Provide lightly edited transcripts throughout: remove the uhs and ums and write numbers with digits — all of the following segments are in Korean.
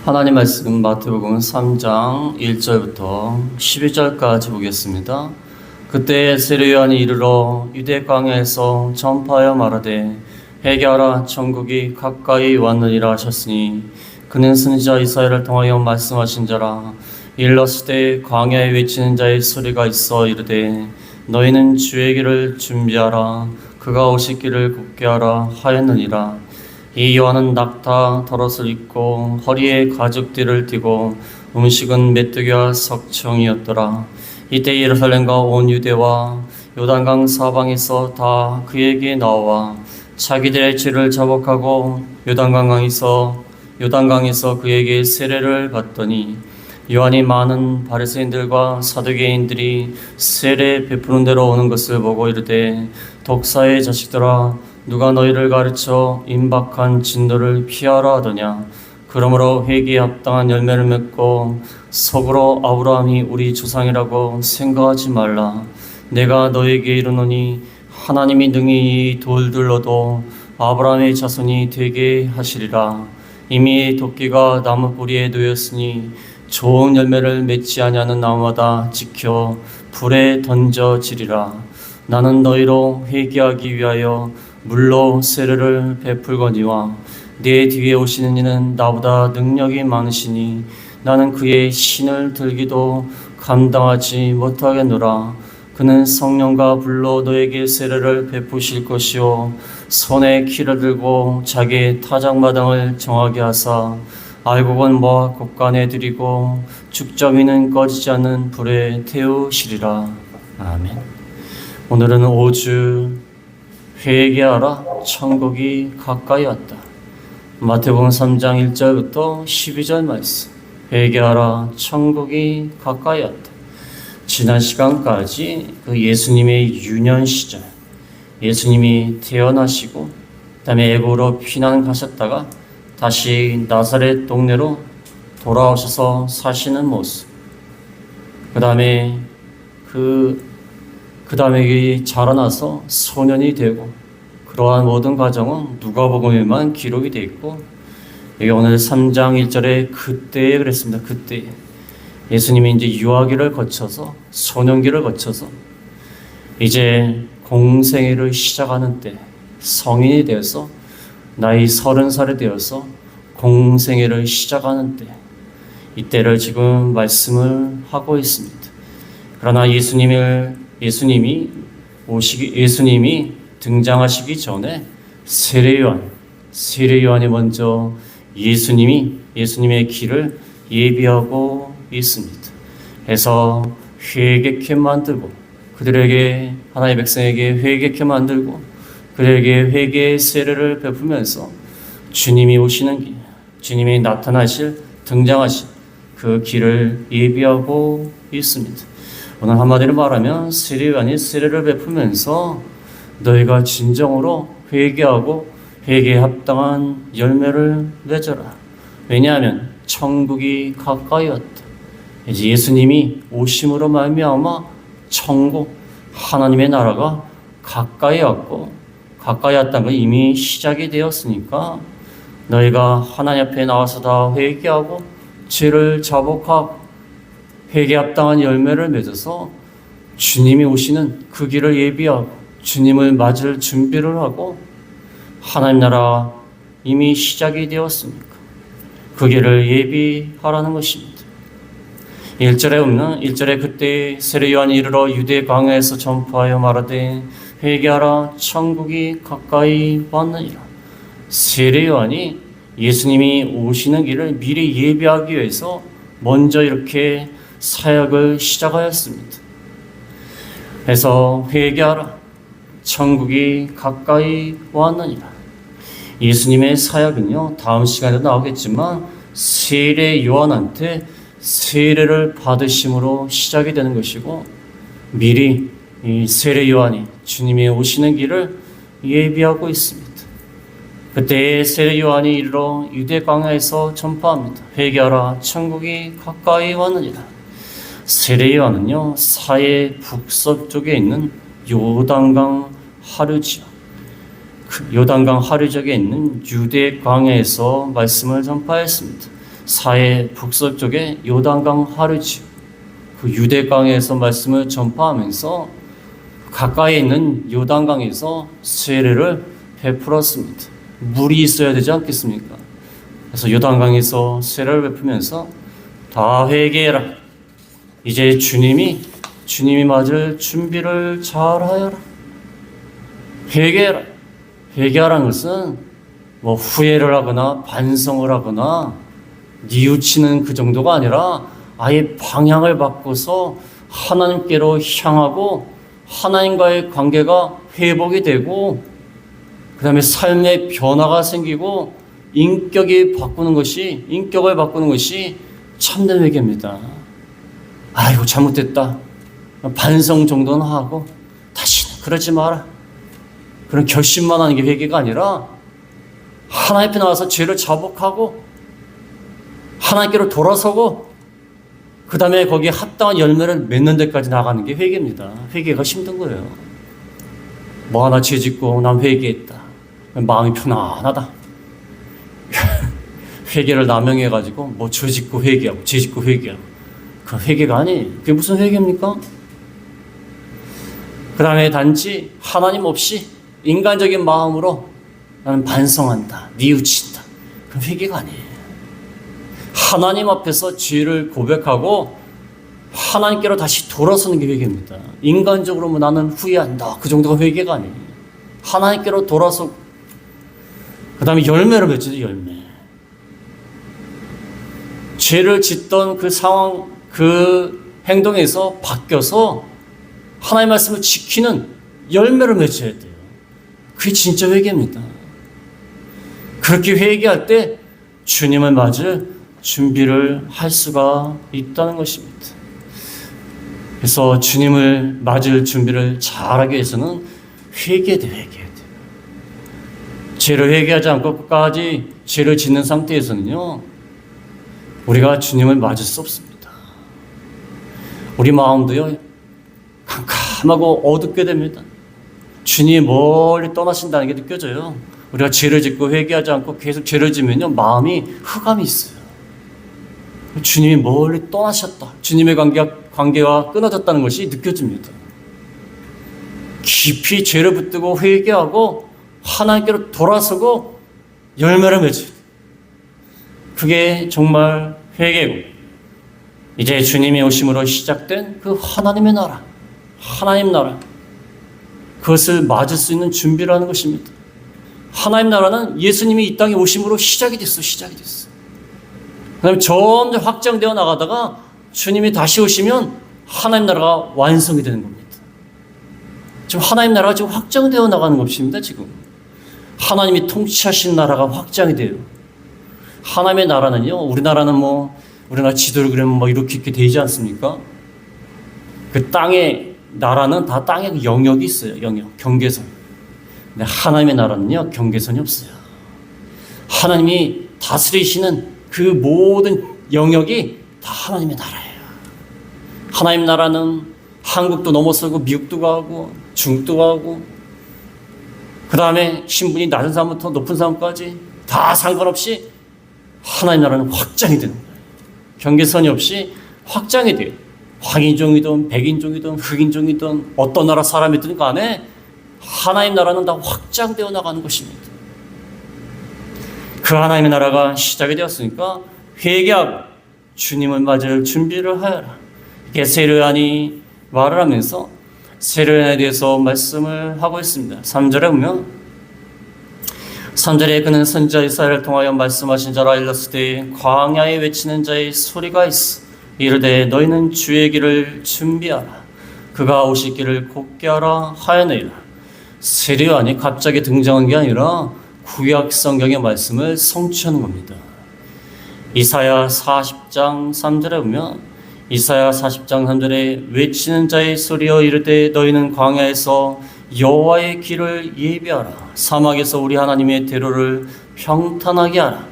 하나님 말씀 마태복음 3장 1절부터 12절까지 보겠습니다. 그때 세례 요한이 이르러 유대 광야에서 전파하여 말하되 회개하라 천국이 가까이 왔느니라 하셨으니 그는 선지자 이사야를 통하여 말씀하신 자라. 일렀을 때 광야에 외치는 자의 소리가 있어 이르되 너희는 주의 길을 준비하라 그가 오실 길을 굽게 하라 하였느니라. 이 요한은 낙타 덧옷을 입고 허리에 가죽띠를 띠고 음식은 메뚜기와 석청이었더라. 이때 예루살렘과 온 유대와 요단강 사방에서 다 그에게 나와 자기들의 죄를 자복하고 요단강에서 그에게 세례를 받더니 요한이 많은 바리새인들과 사두개인들이 세례 베푸는 데로 오는 것을 보고 이르되 독사의 자식들아 누가 너희를 가르쳐 임박한 진노를 피하라 하더냐. 그러므로 회개에 합당한 열매를 맺고 속으로 아브라함이 우리 조상이라고 생각하지 말라. 내가 너에게 이르노니 하나님이 능히 이 돌들로도 아브라함의 자손이 되게 하시리라. 이미 도끼가 나무 뿌리에 놓였으니 좋은 열매를 맺지 아니하는 나무마다 지켜 불에 던져지리라. 나는 너희로 회개하기 위하여 물로 세례를 베풀거니와 내 뒤에 오시는 이는 나보다 능력이 많으시니 나는 그의 신을 들기도 감당하지 못하겠노라. 그는 성령과 불로 너에게 세례를 베푸실 것이요 손에 키를 들고 자기의 타작마당을 정하게 하사 알곡은 모아 곡간에 들이고 죽정이는 꺼지지 않는 불에 태우시리라. 아멘. 오늘은 5주 회개하라 천국이 가까이 왔다. 마태복음 3장 1절부터 12절 말씀. 회개하라 천국이 가까이 왔다. 지난 시간까지 그 예수님의 유년 시절, 예수님이 태어나시고 그다음에 애굽으로 피난 가셨다가 다시 나사렛 동네로 돌아오셔서 사시는 모습. 그다음에 자라나서 소년이 되고 그러한 모든 과정은 누가복음에만 기록이 되어 있고 여기 오늘 3장 1절에 그때에 그랬습니다. 그때 예수님이 이제 유아기를 거쳐서 소년기를 거쳐서 이제 공생애를 시작하는 때 성인이 되어서 나이 30살이 되어서 공생애를 시작하는 때 이때를 지금 말씀을 하고 있습니다. 그러나 예수님이 등장하시기 전에 세례 요한이 먼저 예수님의 길을 예비하고 있습니다. 해서 회개케 만들고 그들에게 하나님의 백성에게 회개케 만들고 그들에게 회개의 세례를 베푸면서 주님이 오시는 길, 주님이 등장하실 그 길을 예비하고 있습니다. 오늘 한마디로 말하면 세례 요한이 세례를 베푸면서 너희가 진정으로 회개하고 회개에 합당한 열매를 맺어라. 왜냐하면 천국이 가까이 왔다. 이제 예수님이 오심으로 말미암아 천국 하나님의 나라가 가까이 왔고 가까이 왔다는 건 이미 시작이 되었으니까 너희가 하나님 앞에 나와서 다 회개하고 죄를 자복하고 회개에 합당한 열매를 맺어서 주님이 오시는 그 길을 예비하고 주님을 맞을 준비를 하고 하나님 나라 이미 시작이 되었으니까 그 길을 예비하라는 것입니다. 1절에 보면 1절에 그때 세례 요한이 이르러 유대 광야에서 전파하여 말하되 회개하라 천국이 가까이 왔느니라. 세례 요한이 예수님이 오시는 길을 미리 예비하기 위해서 먼저 이렇게 사역을 시작하였습니다. 그래서 회개하라 천국이 가까이 왔느니라. 예수님의 사역은요 다음 시간에도 나오겠지만 세례 요한한테 세례를 받으심으로 시작이 되는 것이고 미리 이 세례 요한이 주님이 오시는 길을 예비하고 있습니다. 그때 세례 요한이 이르러 유대 광야에서 전파합니다. 회개하라 천국이 가까이 왔느니라. 세례 요한은요 사해 북서쪽에 있는 요단강 하류 지역에 있는 유대 광야에서 말씀을 전파했습니다. 사해 북서쪽에 요단강 하류지요. 그 유대강에서 말씀을 전파하면서 가까이에 있는 요단강에서 세례를 베풀었습니다. 물이 있어야 되지 않겠습니까? 그래서 요단강에서 세례를 베푸면서 다 회개해라. 이제 주님이 맞을 준비를 잘하여라. 회개해라. 회개하라는 것은 뭐 후회를 하거나 반성을 하거나 뉘우치는 그 정도가 아니라 아예 방향을 바꿔서 하나님께로 향하고 하나님과의 관계가 회복이 되고 그 다음에 삶의 변화가 생기고 인격을 바꾸는 것이 참된 회개입니다. 아이고 잘못됐다. 반성 정도는 하고 다시는 그러지 마라. 그런 결심만 하는 게 회개가 아니라 하나님 앞에 나와서 죄를 자복하고 하나님께로 돌아서고 그 다음에 거기에 합당한 열매를 맺는 데까지 나가는 게 회개입니다. 회개가 힘든 거예요. 뭐 하나 죄 짓고 난 회개했다. 마음이 편안하다. 회개를 남용해가지고 뭐 죄 짓고 회개하고 죄 짓고 회개하고 그 회개가 아니에요. 그게 무슨 회개입니까? 그 다음에 단지 하나님 없이 인간적인 마음으로 나는 반성한다, 뉘우친다. 그건 회개가 아니에요. 하나님 앞에서 죄를 고백하고 하나님께로 다시 돌아서는 게 회개입니다. 인간적으로 뭐 나는 후회한다. 그 정도가 회개가 아니에요. 하나님께로 돌아서 그 다음에 열매를 맺죠. 열매. 죄를 짓던 그 상황, 그 행동에서 바뀌어서 하나님의 말씀을 지키는 열매를 맺어야 돼요. 그게 진짜 회개입니다. 그렇게 회개할 때 주님을 맞을 준비를 할 수가 있다는 것입니다. 그래서 주님을 맞을 준비를 잘하기 위해서는 회개해야 돼요. 죄를 회개하지 않고 끝까지 죄를 짓는 상태에서는요, 우리가 주님을 맞을 수 없습니다. 우리 마음도요, 캄캄하고 어둡게 됩니다. 주님이 멀리 떠나신다는 게 느껴져요. 우리가 죄를 짓고 회개하지 않고 계속 죄를 지면요, 마음이 흑암이 있어요. 주님이 멀리 떠나셨다. 주님의 관계가 끊어졌다는 것이 느껴집니다. 깊이 죄를 붙들고 회개하고 하나님께로 돌아서고 열매를 맺어요. 그게 정말 회개고, 이제 주님의 오심으로 시작된 그 하나님의 나라, 하나님 나라, 그것을 맞을 수 있는 준비라는 것입니다. 하나님 나라는 예수님이 이 땅에 오심으로 시작이 됐어. 그 다음에 점점 확장되어 나가다가 주님이 다시 오시면 하나님 나라가 완성이 되는 겁니다. 지금 하나님 나라가 지금 확장되어 나가는 것입니다. 지금 하나님이 통치하신 나라가 확장이 돼요. 하나님의 나라는요, 우리나라는 우리나라 지도를 그리면 이렇게 되지 않습니까? 그 땅의 나라는 다 땅에 영역이 있어요. 영역, 경계선. 근데 하나님의 나라는요, 경계선이 없어요. 하나님이 다스리시는 그 모든 영역이 다 하나님의 나라예요. 하나님 나라는 한국도 넘어서고 미국도 가고 중국도 가고 그 다음에 신분이 낮은 사람부터 높은 사람까지 다 상관없이 하나님 나라는 확장이 되는 거예요. 경계선이 없이 확장이 돼요. 황인종이든 백인종이든 흑인종이든 어떤 나라 사람이든 간에 하나님 나라는 다 확장되어 나가는 것입니다. 그 하나님의 나라가 시작이 되었으니까 회개하고 주님을 맞을 준비를 하여라. 이렇게 세례요한이 말을 하면서 세례요한에 대해서 말씀을 하고 있습니다. 3절에 보면 3절에 그는 선지자 이사야를 통하여 말씀하신 자라 일렀으되 광야에 외치는 자의 소리가 있어 이르되 너희는 주의 길을 준비하라. 그가 오실 길을 곧게 하라 하였느니라. 세례요한이 갑자기 등장한 게 아니라 구약 성경의 말씀을 성취하는 겁니다. 이사야 40장 3절에 보면 이사야 40장 3절에 외치는 자의 소리여 이르되 너희는 광야에서 여호와의 길을 예비하라. 사막에서 우리 하나님의 대로를 평탄하게 하라.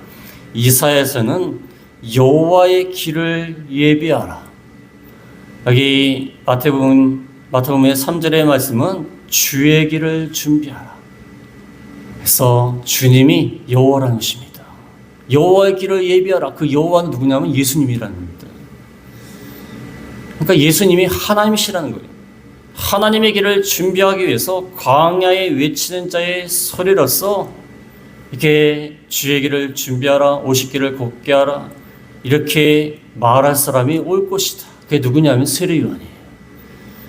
이사야에서는 여호와의 길을 예비하라. 여기 마태복음의 3절의 말씀은 주의 길을 준비하라. 그래서 주님이 여호와라는 것입니다. 여호와의 길을 예비하라. 그 여호와는 누구냐면 예수님이라는 겁니다. 그러니까 예수님이 하나님이시라는 거예요. 하나님의 길을 준비하기 위해서 광야에 외치는 자의 소리로서 이렇게 주의 길을 준비하라, 오실 길을 곱게 하라, 이렇게 말할 사람이 올 것이다. 그게 누구냐면 세례요한이에요.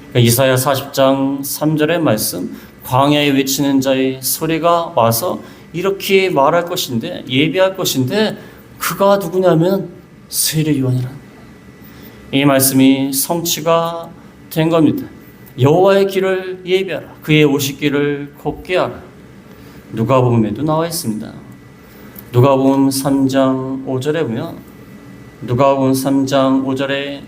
그러니까 이사야 40장 3절의 말씀, 광야에 외치는 자의 소리가 와서 이렇게 말할 것인데, 예비할 것인데, 그가 누구냐면 세례요한이라는 거예요. 이 말씀이 성취가 된 겁니다. 여호와의 길을 예비하라, 그의 오실 길을 곱게 하라. 누가복음에도 나와 있습니다. 누가복음 3장 5절에 보면, 누가복음 3장 5절에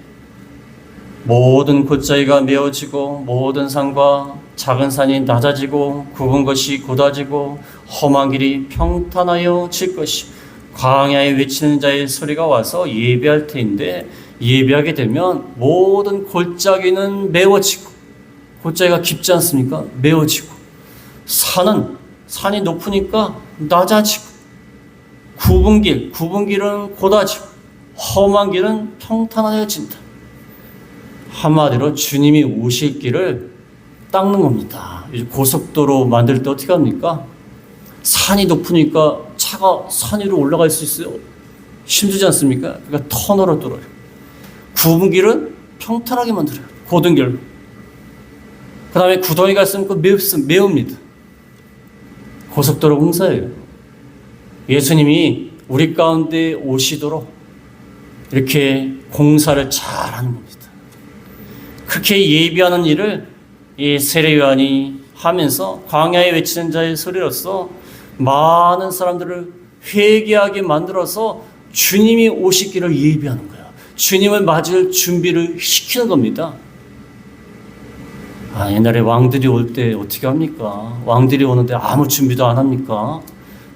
모든 골짜기가 메어지고 모든 산과 작은 산이 낮아지고 굽은 것이 곧아지고 험한 길이 평탄하여 질 것이, 광야에 외치는 자의 소리가 와서 예비할 터인데, 예비하게 되면 모든 골짜기는 메워지고, 골짜기가 깊지 않습니까? 메워지고, 산이 높으니까 낮아지고, 굽은 길은 곧아지고, 험한 길은 평탄하여진다. 한마디로 주님이 오실 길을 닦는 겁니다. 고속도로 만들 때 어떻게 합니까? 산이 높으니까 차가 산 위로 올라갈 수 있어요? 힘들지 않습니까? 그러니까 터널을 뚫어요. 굽은 길은 평탄하게 만들어요. 고든 길로. 그 다음에 구덩이가 있으면 그 메웁니다. 고속도로 공사예요. 예수님이 우리 가운데 오시도록 이렇게 공사를 잘하는 겁니다. 그렇게 예비하는 일을 이 세례요한이 하면서 광야에 외치는 자의 소리로서 많은 사람들을 회개하게 만들어서 주님이 오실 길을 예비하는 거예요. 주님을 맞을 준비를 시키는 겁니다. 옛날에 왕들이 올 때 어떻게 합니까? 왕들이 오는데 아무 준비도 안 합니까?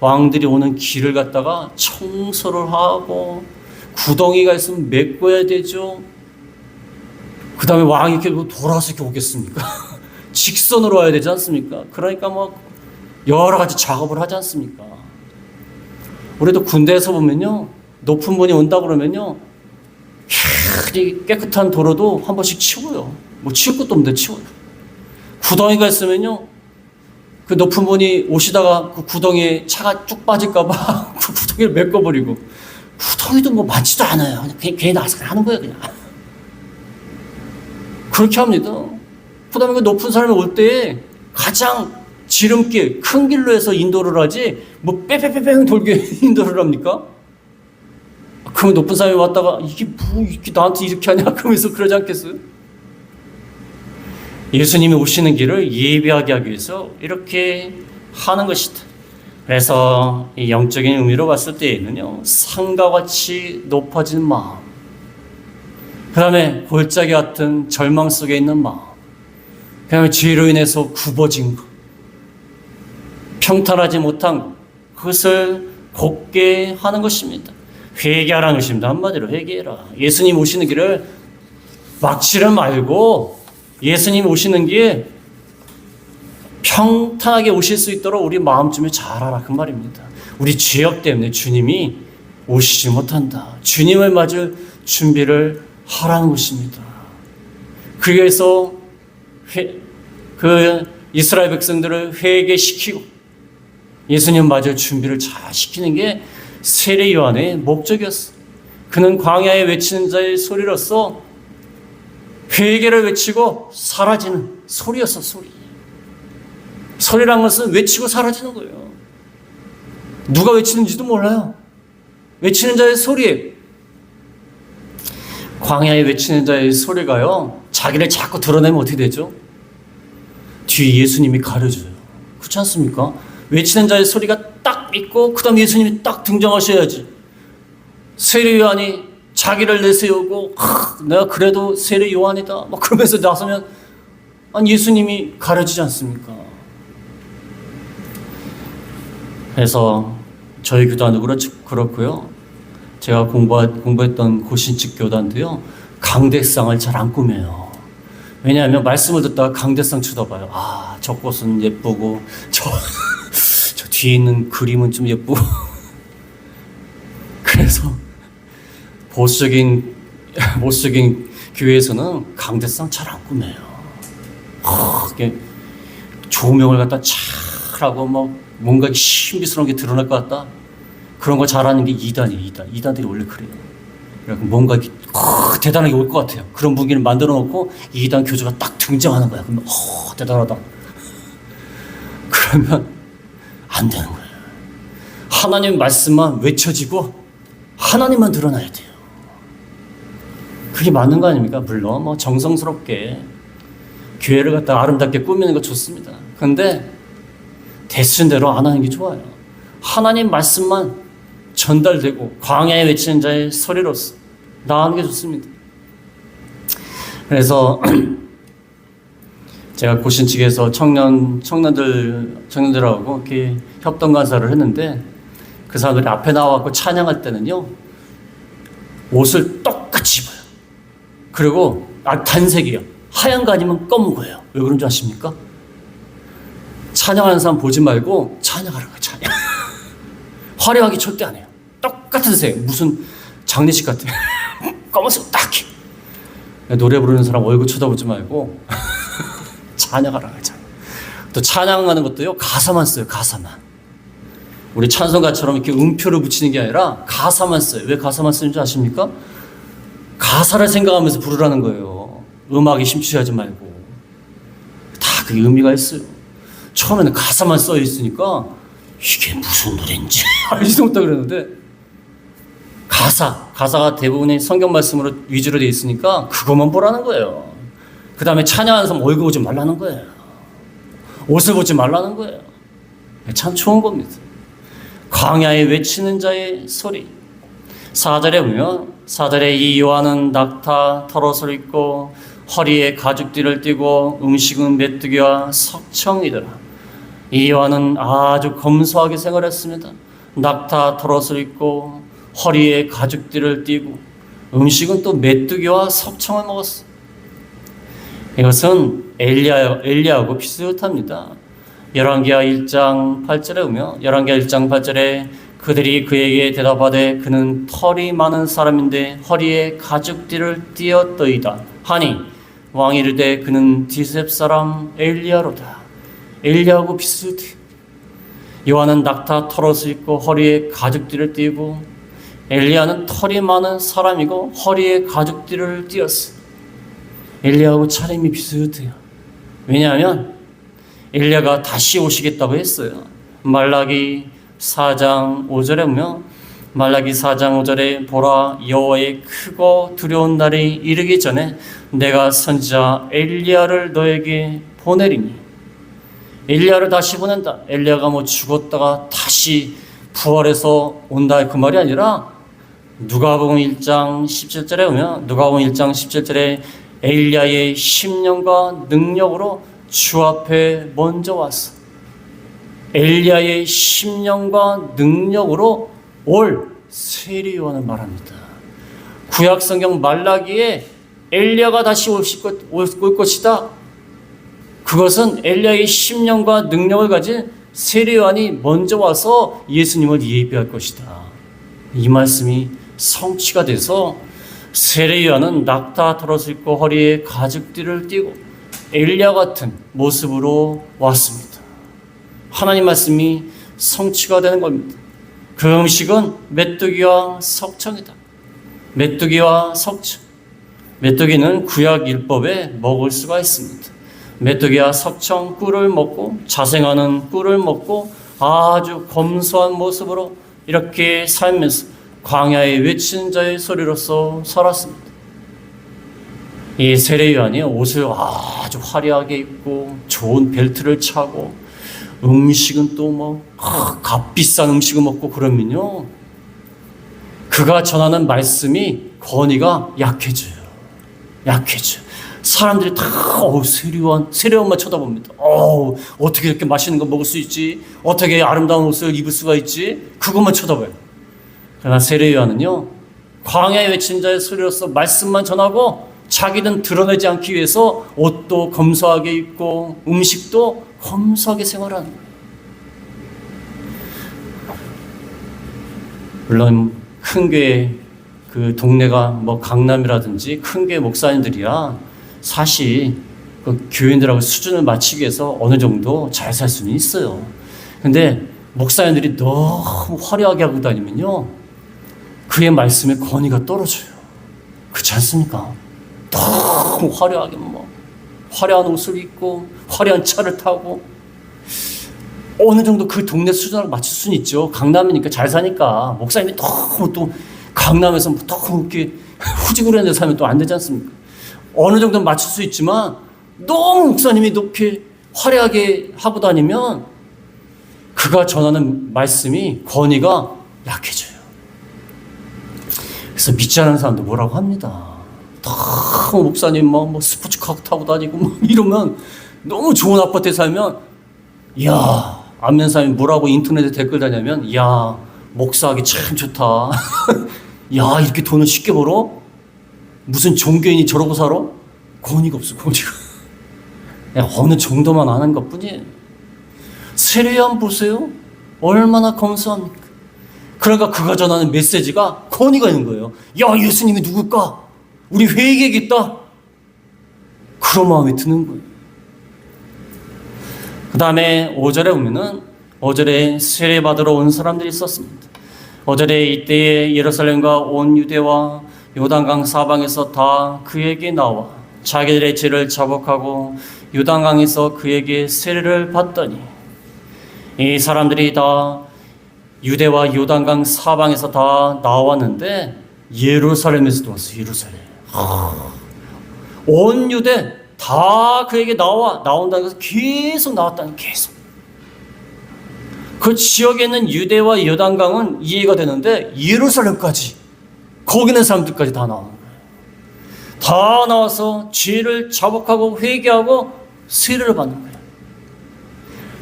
왕들이 오는 길을 갖다가 청소를 하고 구덩이가 있으면 메꿔야 되죠. 그 다음에 왕이 이렇게 돌아서 이렇게 오겠습니까? 직선으로 와야 되지 않습니까? 그러니까 막 여러 가지 작업을 하지 않습니까? 우리도 군대에서 보면요, 높은 분이 온다 그러면요, 깨끗한 도로도 한 번씩 치워요. 뭐 치울 것도 없는데 치워요. 구덩이가 있으면요, 그 높은 분이 오시다가 그 구덩이에 차가 쭉 빠질까봐 그 구덩이를 메꿔버리고, 구덩이도 뭐 많지도 않아요. 그냥 괜히 나서 하는 거예요, 그냥. 그렇게 합니다. 그 다음에 그 높은 사람이 올 때 가장 지름길, 큰 길로 해서 인도를 하지, 뭐 빼빼빼뺑 돌게 인도를 합니까? 그러면 높은 사람이 왔다가 이게 나한테 이렇게 하냐? 그러면서 그러지 않겠어요? 예수님이 오시는 길을 예비하게 하기 위해서 이렇게 하는 것이다. 그래서 이 영적인 의미로 봤을 때에는요, 산과 같이 높아진 마음, 그 다음에 골짜기 같은 절망 속에 있는 마음, 그 다음에 죄로 인해서 굽어진 것, 평탄하지 못한 것, 그것을 곱게 하는 것입니다. 회개하라는 것입니다. 한마디로 회개해라. 예수님 오시는 길을 막지를 말고 예수님 오시는 길 평탄하게 오실 수 있도록 우리 마음쯤에 잘하라, 그 말입니다. 우리 죄악 때문에 주님이 오시지 못한다. 주님을 맞을 준비를 하라는 것입니다. 그래서 그 이스라엘 백성들을 회개시키고 예수님 맞을 준비를 잘 시키는 게 세례 요한의 목적이었어. 그는 광야에 외치는 자의 소리로서 회개를 외치고 사라지는 소리였어, 소리. 소리란 것은 외치고 사라지는 거예요. 누가 외치는지도 몰라요. 외치는 자의 소리예요. 광야에 외치는 자의 소리가요, 자기를 자꾸 드러내면 어떻게 되죠? 뒤에 예수님이 가려줘요. 그렇지 않습니까? 외치는 자의 소리가 딱 있고 그 다음 예수님이 딱 등장하셔야지. 세례 요한이 자기를 내세우고 내가 그래도 세례 요한이다 막 그러면서 나서면 예수님이 가려지지 않습니까? 그래서 저희 교단도 그렇고요. 제가 공부했던 고신측 교단도요, 강대상을 잘 안 꾸며요. 왜냐하면 말씀을 듣다가 강대상 쳐다봐요. 저 꽃은 예쁘고 저 뒤에 있는 그림은 좀 예쁘고 그래서 보수적인 교회에서는 강대상 잘 안 꾸며요. 이게 조명을 갖다 촥 하고 뭔가 신비스러운 게 드러날 것 같다. 그런 거 잘하는 게 이단이에요. 이단들이 원래 그래요. 그래서 뭔가 대단하게 올 것 같아요. 그런 분위기를 만들어 놓고 이단 교주가 딱 등장하는 거야. 그러면 대단하다. 그러면 안 되는 거예요. 하나님 말씀만 외쳐지고 하나님만 드러나야 돼요. 그게 맞는 거 아닙니까? 물론 정성스럽게 교회를 갖다 아름답게 꾸미는 거 좋습니다. 그런데 대순대로 안 하는 게 좋아요. 하나님 말씀만 전달되고 광야에 외치는 자의 소리로서 나가는 게 좋습니다. 그래서 제가 고신측에서 청년들하고 이렇게 협동 간사를 했는데 그 사람들이 앞에 나와서 찬양할 때는요 옷을 똑같이 입어요. 그리고 단색이에요. 하얀 거 아니면 검은 거예요. 왜 그런 줄 아십니까? 찬양하는 사람 보지 말고 찬양하는 거예요. 찬양. 화려하게 절대 안 해요. 똑같은 색. 무슨 장례식 같아요. 검은색 딱히. 노래 부르는 사람 얼굴 쳐다보지 말고 찬양하라고 하잖아요. 또 찬양하는 것도요 가사만 써요. 가사만. 우리 찬송가처럼 이렇게 음표를 붙이는 게 아니라 가사만 써요. 왜 가사만 쓰는 줄 아십니까? 가사를 생각하면서 부르라는 거예요. 음악에 심취하지 말고. 다 그게 의미가 있어요. 처음에는 가사만 써 있으니까 이게 무슨 노래인지 알지도 못하고 그러는데 가사가 대부분의 성경 말씀으로 위주로 되어 있으니까 그것만 보라는 거예요. 그 다음에 찬양하는 사람 얼굴 보지 말라는 거예요. 옷을 보지 말라는 거예요. 참 좋은 겁니다. 광야에 외치는 자의 소리. 4절에 보면 4절에 이 요한은 낙타 털옷을 입고 허리에 가죽띠를 띠고 음식은 메뚜기와 석청이더라. 이 요한은 아주 검소하게 생활했습니다. 낙타 털옷을 입고 허리에 가죽띠를 띠고 음식은 또 메뚜기와 석청을 먹었어. 이것은 엘리야하고 비슷합니다. 열왕기하 1장 8절에 보면 열왕기하 1장 8절에 그들이 그에게 대답하되 그는 털이 많은 사람인데 허리에 가죽띠를 띠었더이다 하니 왕이 이르되 그는 디셉 사람 엘리야로다. 엘리야하고 비슷해. 요한은 낙타 털옷을 입고 허리에 가죽띠를 띠고 엘리야는 털이 많은 사람이고 허리에 가죽띠를 띠었어. 엘리야하고 차림이 비슷해요. 왜냐하면 엘리야가 다시 오시겠다고 했어요. 말라기 4장 5절에 보면 말라기 4장 5절에 보라 여호와의 크고 두려운 날이 이르기 전에 내가 선지자 엘리야를 너에게 보내리니. 엘리야를 다시 보낸다. 엘리야가 죽었다가 다시 부활해서 온다 그 말이 아니라 누가복음 1장 17절에 보면 누가복음 1장 17절에 엘리야의 심령과 능력으로 주 앞에 먼저 왔어. 엘리야의 심령과 능력으로 올 세례 요한을 말합니다. 구약 성경 말라기에 엘리야가 다시 올 것이다. 그것은 엘리야의 심령과 능력을 가진 세례 요한이 먼저 와서 예수님을 예비할 것이다. 이 말씀이 성취가 돼서 세례 요한은 낙타 털옷을 입고 허리에 가죽띠를 띠고 엘리야 같은 모습으로 왔습니다. 하나님 말씀이 성취가 되는 겁니다. 그 음식은 메뚜기와 석청이다. 메뚜기와 석청. 메뚜기는 구약 율법에 먹을 수가 있습니다. 메뚜기와 석청 꿀을 먹고 자생하는 꿀을 먹고 아주 검소한 모습으로 이렇게 살면서 광야에 외치는 자의 소리로서 살았습니다. 이 세례 요한이 옷을 아주 화려하게 입고 좋은 벨트를 차고 음식은 또 값비싼 음식을 먹고 그러면요 그가 전하는 말씀이 권위가 약해져요. 사람들이 다 세례요한만 쳐다봅니다. 어떻게 이렇게 맛있는 거 먹을 수 있지? 어떻게 아름다운 옷을 입을 수가 있지? 그것만 쳐다봐요. 그러나 세례 요한은요 광야에 외친 자의 소리로서 말씀만 전하고 자기는 드러내지 않기 위해서 옷도 검소하게 입고 음식도 검소하게 생활하는 거예요. 물론 큰 교회 그 동네가 뭐 강남이라든지 큰 교회 목사님들이야 사실 그 교인들하고 수준을 맞추기 위해서 어느 정도 잘 살 수는 있어요. 근데 목사님들이 너무 화려하게 하고 다니면요, 그의 말씀에 권위가 떨어져요. 그렇지 않습니까? 너무 화려하게 뭐 화려한 옷을 입고 화려한 차를 타고 어느 정도 그 동네 수준을 맞출 수는 있죠. 강남이니까 잘 사니까. 목사님이 너무 또 강남에서 너무 이렇게 후지구리한 데 살면 또 안 되지 않습니까? 어느 정도는 맞출 수 있지만 너무 목사님이 높이 화려하게 하고 다니면 그가 전하는 말씀이 권위가 약해져요. 그래서 믿지 않는 사람도 뭐라고 합니다. 너무 목사님 뭐 스포츠카 타고 다니고 뭐 이러면, 너무 좋은 아파트에 살면, 이야, 안 믿는 사람이 뭐라고 인터넷에 댓글 다냐면, 이야, 목사하기 참 좋다. 야, 이렇게 돈을 쉽게 벌어? 무슨 종교인이 저러고 살아? 권위가 없어, 권위가. 어느 정도만 아는 것 뿐이에요. 세례요한 보세요. 얼마나 검소합니까? 그러니까 그가 전하는 메시지가 권위가 있는 거예요. 야, 예수님이 누굴까? 우리 회개하겠다. 그런 마음이 드는 거예요. 그 다음에 5절에 보면은 5절에 세례받으러 온 사람들이 있었습니다. 5절에 이때에 예루살렘과 온 유대와 요단강 사방에서 다 그에게 나와 자기들의 죄를 자복하고 요단강에서 그에게 세례를 받더니, 이 사람들이 다 유대와 요단강 사방에서 다 나왔는데 예루살렘에서도 왔어요. 예루살렘. 온 유대 다 그에게 나온다는 것은 계속 나왔다는, 계속. 그 지역에 있는 유대와 요단강은 이해가 되는데 예루살렘까지, 거기 있는 사람들까지 다 나오는 거예요. 다 나와서 죄를 자복하고 회개하고 세례를 받는 거예요.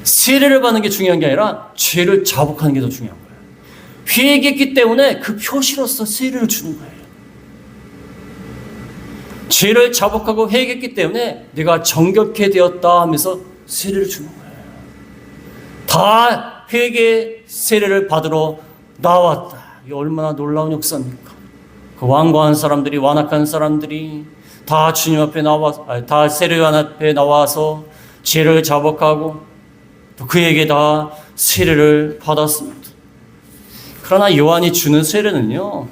세례를 받는 게 중요한 게 아니라 죄를 자복하는 게 더 중요한 거예요. 회개했기 때문에 그 표시로서 세례를 주는 거예요. 죄를 자복하고 회개했기 때문에 내가 정결케 되었다 하면서 세례를 주는 거예요. 다 회개 세례를 받으러 나왔다. 이게 얼마나 놀라운 역사입니까? 그 완고한 사람들이, 완악한 사람들이 다 주님 앞에 다 세례요한 앞에 나와서 죄를 자복하고 또 그에게 다 세례를 받았습니다. 그러나 요한이 주는 세례는요,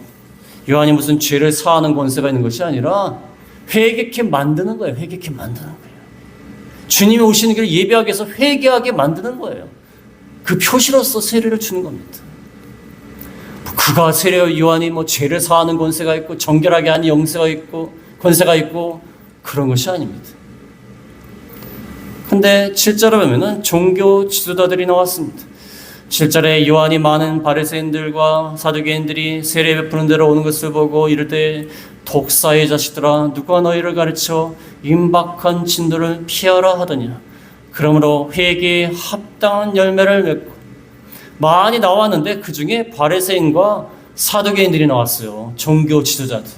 요한이 무슨 죄를 사하는 권세가 있는 것이 아니라 회개케 만드는 거예요. 회개케 만드는 거예요. 주님이 오시는 길을 예배하기 위해서 회개하게 만드는 거예요. 그 표시로서 세례를 주는 겁니다. 그가 세례 요한이 뭐 죄를 사하는 권세가 있고 정결하게 하는 영세가 있고 권세가 있고 그런 것이 아닙니다. 근데 7절에 보면은 종교 지도자들이 나왔습니다. 7절에 요한이 많은 바리새인들과 사두개인들이 세례 베푸는 데로 오는 것을 보고 이를 때, 독사의 자식들아, 누가 너희를 가르쳐 임박한 진도를 피하라 하더냐. 그러므로 회개에 합당한 열매를 맺고. 많이 나왔는데 그 중에 바리새인과 사두개인들이 나왔어요. 종교 지도자들.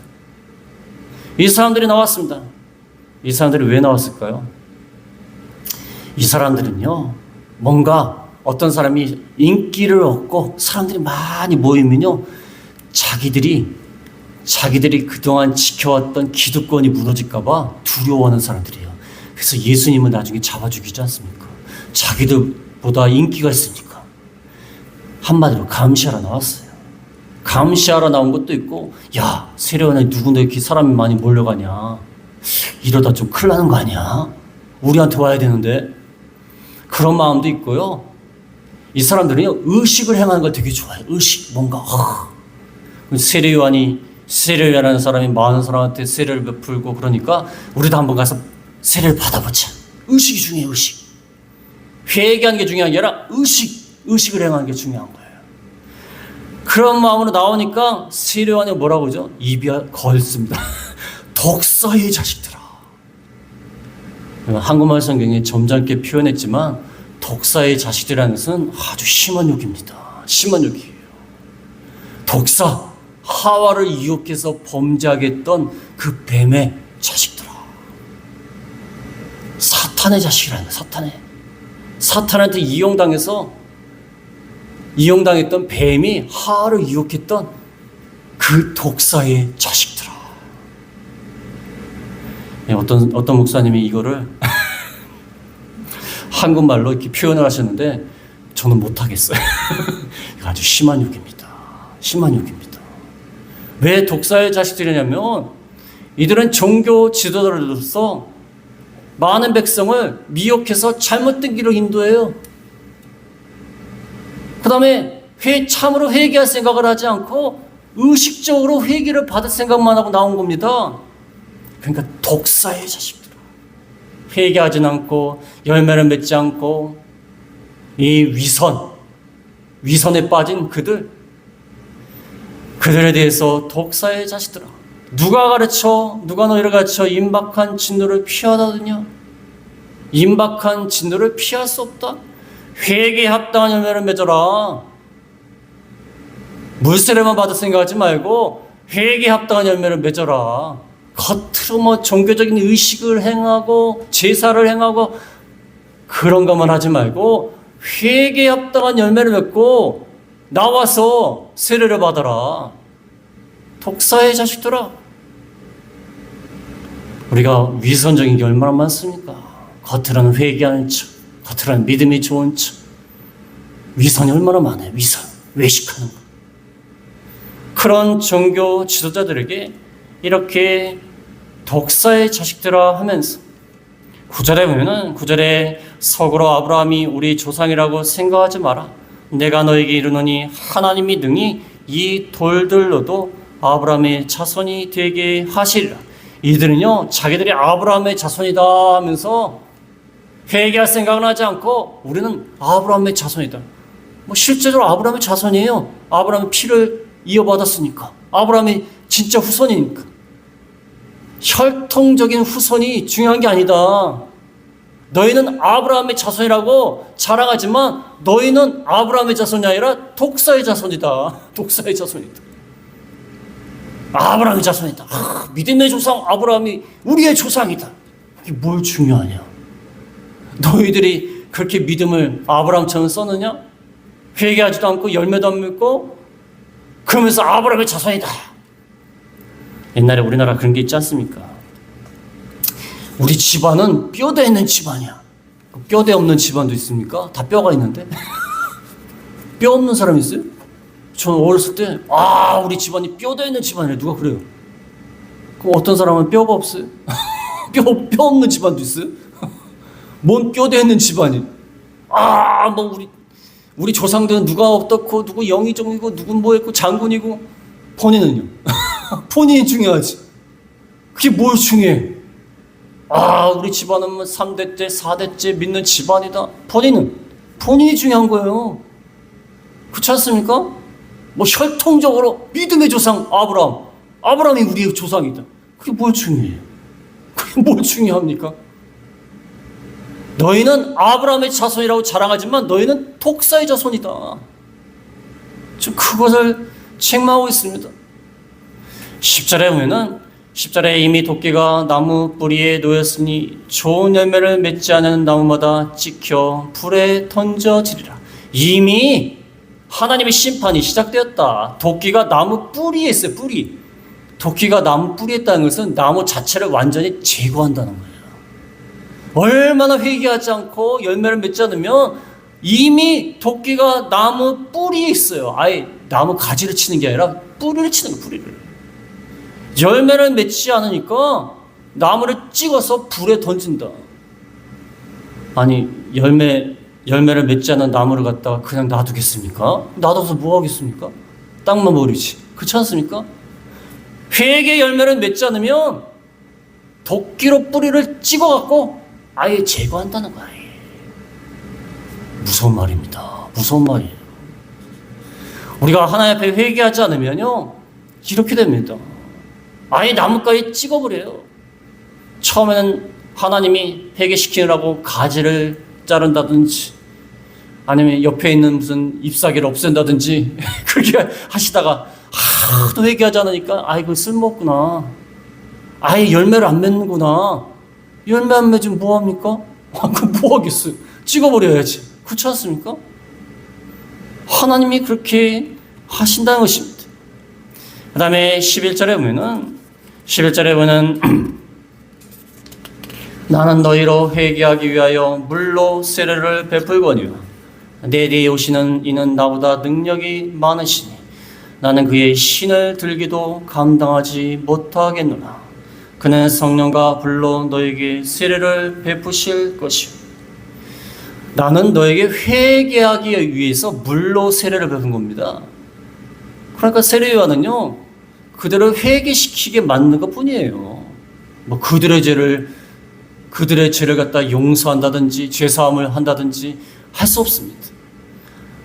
이 사람들이 나왔습니다. 이 사람들이 왜 나왔을까요? 이 사람들은요, 뭔가 어떤 사람이 인기를 얻고 사람들이 많이 모이면요, 자기들이 그동안 지켜왔던 기득권이 무너질까봐 두려워하는 사람들이에요. 그래서 예수님은 나중에 잡아 죽이지 않습니까? 자기들보다 인기가 있으니까. 한마디로 감시하러 나왔어요. 감시하러 나온 것도 있고, 야, 세례요한에 누군데 이렇게 사람이 많이 몰려가냐? 이러다 좀 큰일 나는 거 아니야? 우리한테 와야 되는데. 그런 마음도 있고요. 이 사람들은요, 의식을 행하는 걸 되게 좋아해요. 의식, 뭔가. 세례요한이라는 사람이 많은 사람한테 세례를 베풀고 그러니까 우리도 한번 가서 세례를 받아보자. 의식이 중요해요, 의식. 회개하는 게 중요한 게 아니라 의식을 행하는 게 중요한 거예요. 그런 마음으로 나오니까 세례요한이 뭐라고 그러죠? 입이 걸습니다. 독사의 자식들아. 한국말 성경에 점잖게 표현했지만 독사의 자식들이라는 것은 아주 심한 욕입니다. 심한 욕이에요. 독사, 하와를 유혹해서 범죄하게 했던 그 뱀의 자식들아. 사탄의 자식이라는 거예요. 사탄한테 이용당했던 뱀이 하와를 유혹했던 그 독사의 자식들아. 어떤 목사님이 이거를 한국말로 이렇게 표현을 하셨는데 저는 못하겠어요. 이거 아주 심한 욕입니다. 심한 욕입니다. 왜 독사의 자식들이냐면 이들은 종교 지도자로서 많은 백성을 미혹해서 잘못된 길로 인도해요. 그 다음에 참으로 회개할 생각을 하지 않고 의식적으로 회개를 받을 생각만 하고 나온 겁니다. 그러니까 독사의 자식들. 회개하진 않고 열매를 맺지 않고 이 위선에 빠진 그들에 대해서 독사의 자식들아. 누가 너희를 가르쳐 임박한 진노를 피하다느냐? 임박한 진노를 피할 수 없다. 회개에 합당한 열매를 맺어라. 물세례만 받을 생각하지 말고 회개에 합당한 열매를 맺어라. 겉으로 종교적인 의식을 행하고 제사를 행하고 그런 것만 하지 말고 회개에 합당한 열매를 맺고 나와서 세례를 받아라. 독사의 자식들아. 우리가 위선적인 게 얼마나 많습니까? 겉으로는 회개하는 척, 겉으로는 믿음이 좋은 척. 위선이 얼마나 많아요. 위선, 외식하는 거. 그런 종교 지도자들에게 이렇게 독사의 자식들아 하면서 9절에 보면은 9절에 서구로 아브라함이 우리 조상이라고 생각하지 마라. 내가 너에게 이르노니 하나님이 능히 이 돌들로도 아브라함의 자손이 되게 하시리라. 이들은요 자기들이 아브라함의 자손이다 하면서 회개할 생각은 하지 않고 우리는 아브라함의 자손이다. 실제로 아브라함의 자손이에요. 아브라함의 피를 이어받았으니까. 아브라함이 진짜 후손이니까. 혈통적인 후손이 중요한 게 아니다. 너희는 아브라함의 자손이라고 자랑하지만 너희는 아브라함의 자손이 아니라 독사의 자손이다. 독사의 자손이다. 아브라함의 자손이다. 믿음의 조상 아브라함이 우리의 조상이다. 이게 뭘 중요하냐? 너희들이 그렇게 믿음을 아브라함처럼 썼느냐? 회개하지도 않고 열매도 안 맺고 그러면서 아브라함의 자손이다. 옛날에 우리나라 그런 게 있지 않습니까? 우리 집안은 뼈대 있는 집안이야. 뼈대 없는 집안도 있습니까? 다 뼈가 있는데? 뼈 없는 사람 있어요? 저는 어렸을 때 우리 집안이 뼈대 있는 집안이래. 누가 그래요? 그럼 어떤 사람은 뼈가 없어요? 뼈 없는 집안도 있어요? 뭔 뼈대 있는 집안이? 우리 조상들은 누가 어떻고 누구 영의종이고 누군 뭐했고 장군이고 본인은요? 본인이 중요하지. 그게 뭘 중요해? 우리 집안은 3대째 4대째 믿는 집안이다. 본인이 중요한 거예요. 그렇지 않습니까? 혈통적으로 믿음의 조상 아브라함이 우리의 조상이다. 그게 뭘 중요해요? 그게 뭘 중요합니까? 너희는 아브라함의 자손이라고 자랑하지만 너희는 독사의 자손이다. 좀 그것을 책망하고 있습니다. 10절에 보면은 10절에 이미 도끼가 나무 뿌리에 놓였으니 좋은 열매를 맺지 않은 나무마다 찍혀 불에 던져지리라. 이미 하나님의 심판이 시작되었다. 도끼가 나무 뿌리에 있어요. 뿌리. 도끼가 나무 뿌리에 있다는 것은 나무 자체를 완전히 제거한다는 거예요. 얼마나 회개하지 않고 열매를 맺지 않으면 이미 도끼가 나무 뿌리에 있어요. 아예 나무 가지를 치는 게 아니라 뿌리를 치는 거예요. 뿌리를. 열매를 맺지 않으니까 나무를 찍어서 불에 던진다. 아니 열매를 맺지 않은 나무를 갖다가 그냥 놔두겠습니까? 놔둬서 뭐 하겠습니까? 땅만 버리지. 그렇지 않습니까? 회개 열매를 맺지 않으면 도끼로 뿌리를 찍어갖고 아예 제거한다는 거예요. 무서운 말입니다. 무서운 말이에요. 우리가 하나님 앞에 회개하지 않으면요 이렇게 됩니다. 아예 나뭇가지에 찍어버려요. 처음에는 하나님이 회개시키느라고 가지를 자른다든지 아니면 옆에 있는 무슨 잎사귀를 없앤다든지 그렇게 하시다가 하도 회개하지 않으니까 이거 쓸모없구나. 아예 열매를 안 맺는구나. 열매 안 맺으면 뭐합니까? 그럼 뭐 하겠어요? 찍어버려야지. 그렇지 않습니까? 하나님이 그렇게 하신다는 것입니다. 그 다음에 11절에 보면은 나는 너희로 회개하기 위하여 물로 세례를 베풀거니와 내 뒤에 오시는 이는 나보다 능력이 많으시니 나는 그의 신을 들기도 감당하지 못하겠노라. 그는 성령과 불로 너에게 세례를 베푸실 것이요 나는 너에게 회개하기 위해서 물로 세례를 베푼 겁니다. 그러니까 세례요한은요 그들을 회개시키게 만든 것뿐이에요. 뭐 그들의 죄를 갖다 용서한다든지 죄사함을 한다든지 할 수 없습니다.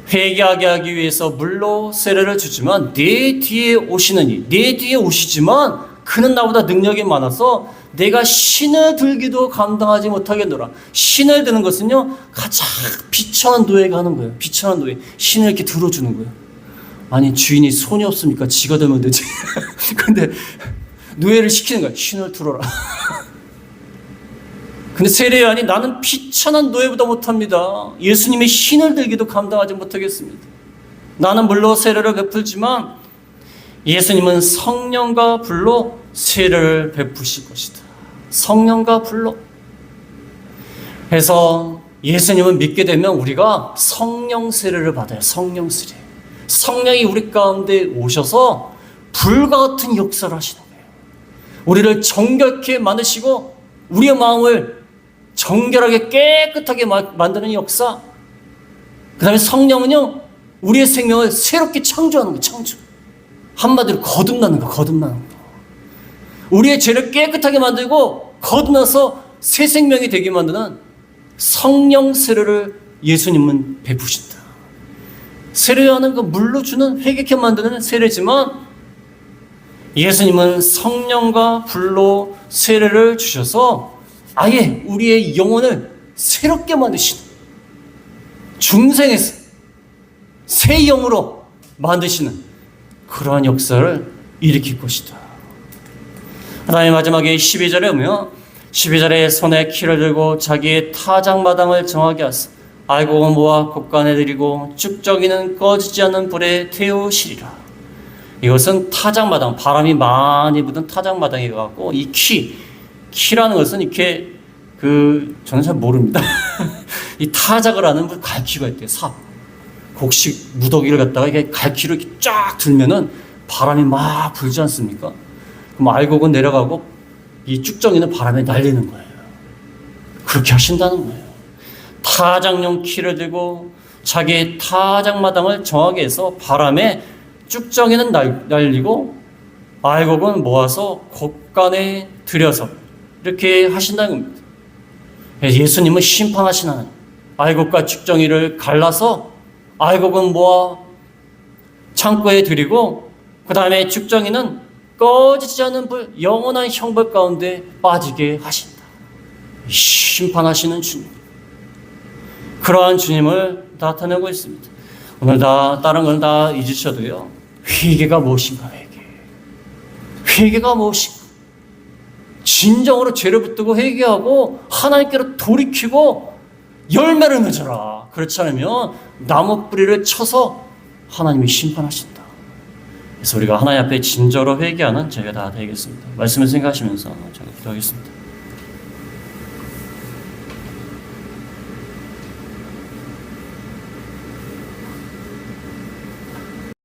회개하게 하기 위해서 물로 세례를 주지만 내 뒤에 오시지만 그는 나보다 능력이 많아서 내가 신을 들기도 감당하지 못하겠노라. 신을 드는 것은요 가장 비천한 노예가 하는 거예요. 비천한 노예. 신을 이렇게 들어주는 거예요. 아니 주인이 손이 없으니까 지가 들면 되지. 근데 노예를 시키는 거야. 신을 들어라. 근데 세례요한이 나는 비천한 노예보다 못합니다. 예수님의 신을 들기도 감당하지 못하겠습니다. 나는 물로 세례를 베풀지만 예수님은 성령과 불로 세례를 베푸실 것이다. 성령과 불로. 그래서 예수님을 믿게 되면 우리가 성령 세례를 받아요. 성령 세례. 성령이 우리 가운데 오셔서 불과 같은 역사를 하시는 거예요. 우리를 정결케 만드시고 우리의 마음을 정결하게 깨끗하게 만드는 역사. 그 다음에 성령은요 우리의 생명을 새롭게 창조하는 거예요. 창조. 한마디로 거듭나는 거. 우리의 죄를 깨끗하게 만들고 거듭나서 새 생명이 되게 만드는 성령 세례를 예수님은 베푸신다. 세례하는 거 물로 주는 회개케 만드는 세례지만 예수님은 성령과 불로 세례를 주셔서 아예 우리의 영혼을 새롭게 만드시는 중생에서 새 영으로 만드시는 그러한 역사를 일으킬 것이다. 그 다음에 마지막에 12절에 보면 12절에 손에 키를 들고 자기의 타작마당을 정하게 하사 알곡은 모아 곳간에 들이고 쭉저기는 꺼지지 않는 불에 태우시리라. 이것은 타작마당, 바람이 많이 부는 타작마당이 갖고 이 키라는 것은 이렇게 저는 잘 모릅니다. 이 타작을 하는 갈퀴가 있대요. 삽. 곡식 무더기를 갖다가 이게 갈퀴로 이렇게 쫙 들면은 바람이 막 불지 않습니까? 그럼 알곡은 내려가고 이 쭉정이는 바람에 날리는 거예요. 그렇게 하신다는 거예요. 타작용 키를 들고 자기의 타작마당을 정하게 해서 바람에 쭉정이는 날리고 알곡은 모아서 곳간에 들여서 이렇게 하신다는 겁니다. 예수님은 심판하신 하나님. 알곡과 쭉정이를 갈라서 알곡은 모아 창고에 들이고 그 다음에 쭉정이는 꺼지지 않는 불, 영원한 형벌 가운데 빠지게 하신다. 심판하시는 주님. 그러한 주님을 나타내고 있습니다. 오늘 다른 건 다 잊으셔도요. 회개가 무엇인가, 회개가 무엇인가. 진정으로 죄를 붙들고 회개하고 하나님께로 돌이키고 열매를 맺어라. 그렇지 않으면 나무 뿌리를 쳐서 하나님이 심판하신다. 그래서 우리가 하나님 앞에 진저로 회개하는 저희가 다 되겠습니다. 말씀을 생각하시면서 제가 기도하겠습니다.